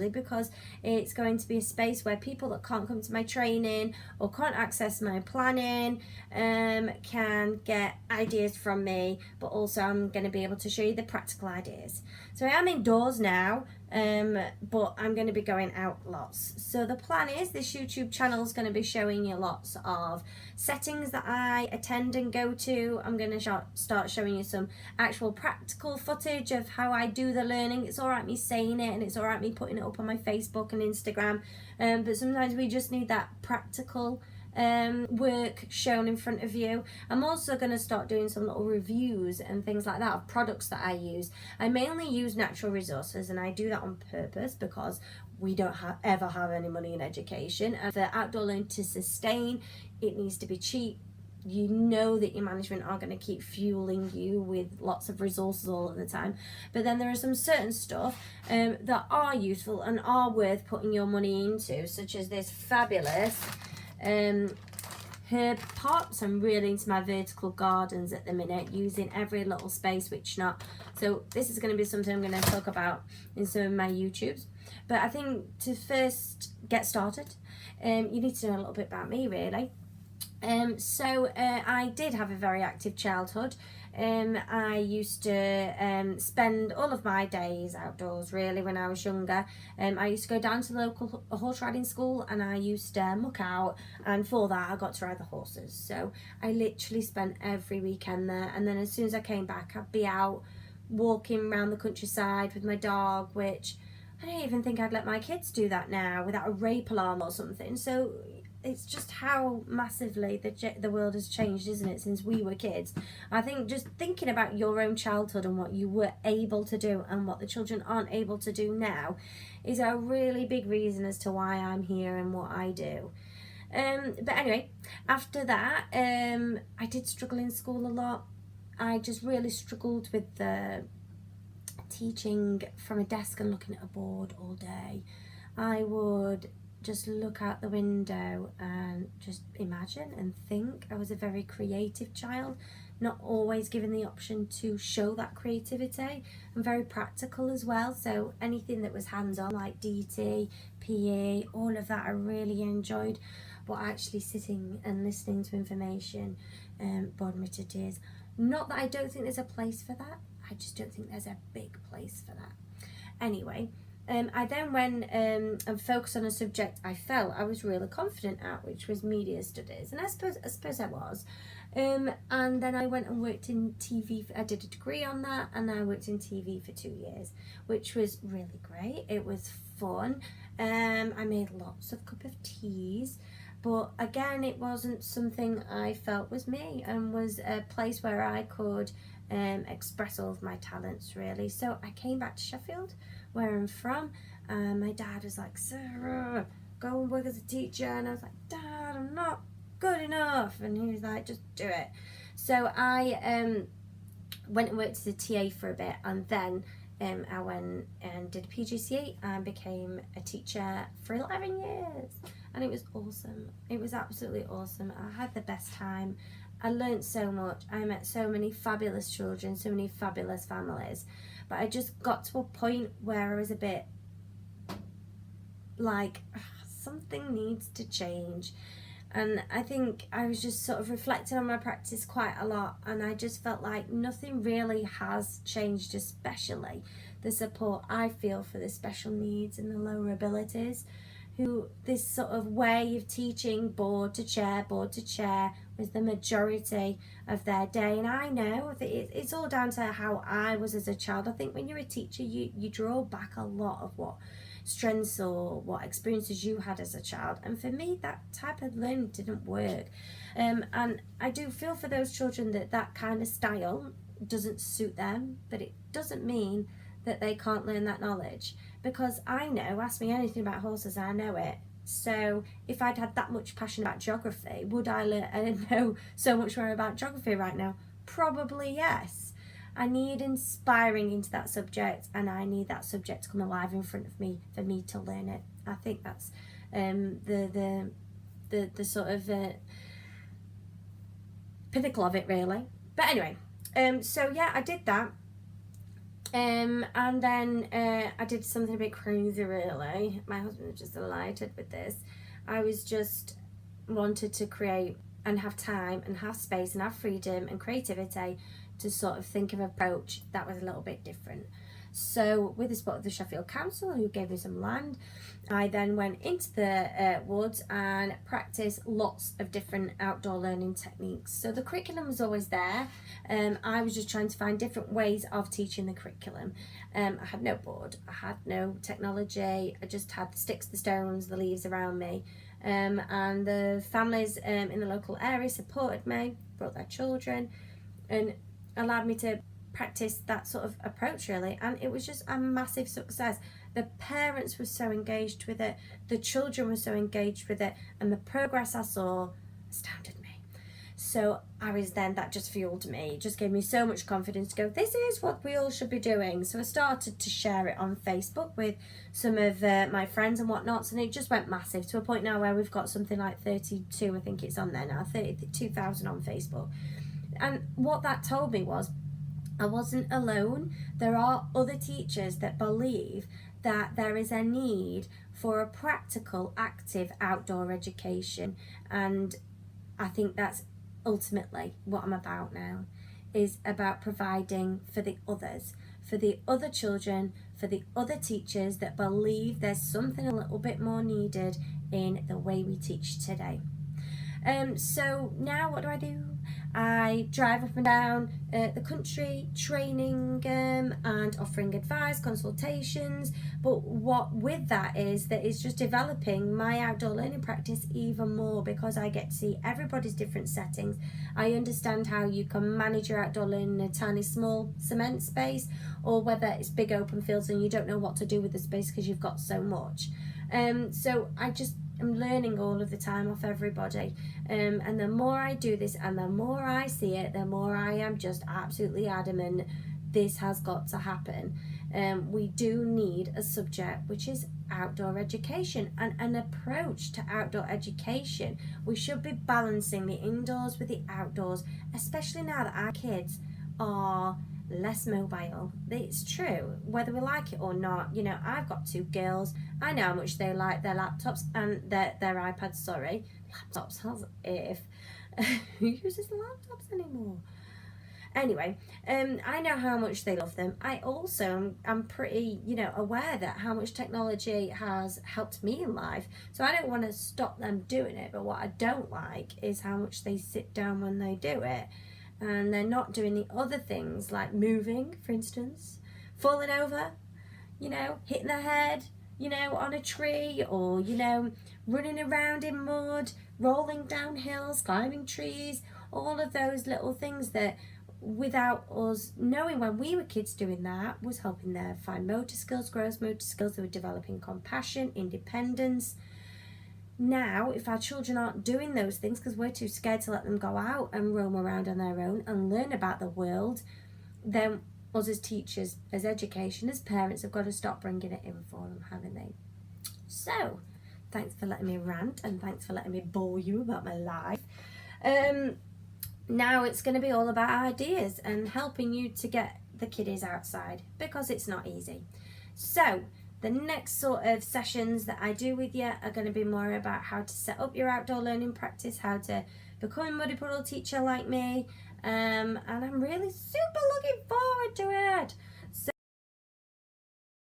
because it's going to be a space where people that can't come to my training or can't access my planning can get ideas from me, but also I'm going to be able to show you the practical ideas. So I am indoors now, but I'm going to be going out lots. So the plan is this YouTube channel is going to be showing you lots of settings that I attend and go to. I'm going to start showing you some actual practical footage of how I do the learning. It's all right me saying it, and it's all right me putting it up on my Facebook and Instagram, but sometimes we just need that practical work shown in front of you. I'm also going to start doing some little reviews and things like that of products that I use. I mainly use natural resources, and I do that on purpose because we don't ever have any money in education, and for outdoor learning to sustain, it needs to be cheap. You know that your management are going to keep fueling you with lots of resources all of the time, but then there are some certain stuff that are useful and are worth putting your money into, such as this fabulous herb pots. I'm really into my vertical gardens at the minute, using every little space which not. So this is going to be something I'm going to talk about in some of my YouTubes. But I think to first get started, you need to know a little bit about me, really. So I did have a very active childhood. I used to spend all of my days outdoors, really, when I was younger. I used to go down to the local horse riding school, and I used to muck out, and for that I got to ride the horses. So I literally spent every weekend there, and then as soon as I came back, I'd be out walking around the countryside with my dog, which I don't even think I'd let my kids do that now without a rape alarm or something. So it's just how massively the world has changed, isn't it, since we were kids. I think just thinking about your own childhood and what you were able to do and what the children aren't able to do now is a really big reason as to why I'm here and what I do. But anyway, after that, I did struggle in school a lot. I just really struggled with the teaching from a desk and looking at a board all day. I would just look out the window and just imagine and think. I was a very creative child, not always given the option to show that creativity. I'm very practical as well, so anything that was hands-on like DT, PE, all of that I really enjoyed, but actually sitting and listening to information bored me to tears. Not that I don't think there's a place for that, I just don't think there's a big place for that. Anyway, I then went and focused on a subject I felt I was really confident at, which was media studies, and I suppose I was. And then I went and worked in TV. I did a degree on that, and I worked in TV for 2 years, which was really great. It was fun. I made lots of cup of teas, but again, it wasn't something I felt was me, and was a place where I could express all of my talents, really. So I came back to Sheffield, where I'm from. My dad was like, "Sarah, go and work as a teacher," and I was like, "Dad, I'm not good enough," and he was like, "Just do it." So I went and worked as a TA for a bit, and then I went and did a PGCE and became a teacher for 11 years, and it was awesome. It was absolutely awesome. I had the best time. I learned so much. I met so many fabulous children, so many fabulous families, but I just got to a point where I was a bit like, something needs to change. And I think I was just sort of reflecting on my practice quite a lot, and I just felt like nothing really has changed, especially the support I feel for the special needs and the lower abilities, who this sort of way of teaching board to chair was the majority of their day. And I know that it's all down to how I was as a child. I think when you're a teacher, you draw back a lot of what strengths or what experiences you had as a child, and for me that type of learning didn't work, and I do feel for those children that kind of style doesn't suit them, but it doesn't mean that they can't learn that knowledge, because I know, ask me anything about horses, I know it. So if I'd had that much passion about geography, would I know so much more about geography right now? Probably yes. I need inspiring into that subject, and I need that subject to come alive in front of me for me to learn it. I think that's the sort of pinnacle of it, really. But anyway, so yeah, I did that, And then I did something a bit crazy, really. My husband was just delighted with this. I was just wanted to create and have time and have space and have freedom and creativity to sort of think of an approach that was a little bit different. So with the support of the Sheffield Council, who gave me some land, I then went into the woods and practiced lots of different outdoor learning techniques. So the curriculum was always there. I was just trying to find different ways of teaching the curriculum. I had no board, I had no technology, I just had the sticks, the stones, the leaves around me. And the families in the local area supported me, brought their children, and allowed me to practice that sort of approach, really. And it was just a massive success. The parents were so engaged with it, the children were so engaged with it, and the progress I saw astounded me. So that just fueled me. It just gave me so much confidence to go, this is what we all should be doing. So I started to share it on Facebook with some of my friends and whatnots, and it just went massive to a point now where we've got something like 32, I think it's on there now, 32,000 on Facebook. And what that told me was I wasn't alone. There are other teachers that believe that there is a need for a practical, active outdoor education. And I think that's ultimately what I'm about now, is about providing for the others, for the other children, for the other teachers that believe there's something a little bit more needed in the way we teach today. So now what do? I drive up and down the country training and offering advice, consultations, but what with that is that it's just developing my outdoor learning practice even more, because I get to see everybody's different settings. I understand how you can manage your outdoor learning in a tiny small cement space, or whether it's big open fields and you don't know what to do with the space because you've got so much. So I'm learning all of the time off everybody, and the more I do this and the more I see it, the more I am just absolutely adamant this has got to happen. We do need a subject which is outdoor education and an approach to outdoor education. We should be balancing the indoors with the outdoors, especially now that our kids are less mobile. It's true, whether we like it or not. You know, I've got 2 girls. I know how much they like their laptops and their iPads. Sorry, laptops, as if who uses laptops anymore? Anyway, I know how much they love them. I also am pretty, aware that how much technology has helped me in life. So I don't want to stop them doing it. But what I don't like is how much they sit down when they do it, and they're not doing the other things like moving, for instance, falling over, hitting their head, on a tree, or, running around in mud, rolling down hills, climbing trees, all of those little things that, without us knowing when we were kids doing that, was helping their fine motor skills, gross motor skills. They were developing compassion, independence. Now, if our children aren't doing those things because we're too scared to let them go out and roam around on their own and learn about the world, then us as teachers, as education, as parents have got to stop bringing it in for them, haven't they? So, thanks for letting me rant, and thanks for letting me bore you about my life. Now it's going to be all about ideas and helping you to get the kiddies outside, because it's not easy. So the next sort of sessions that I do with you are going to be more about how to set up your outdoor learning practice, how to become a muddy puddle teacher like me, and I'm really super looking forward to it.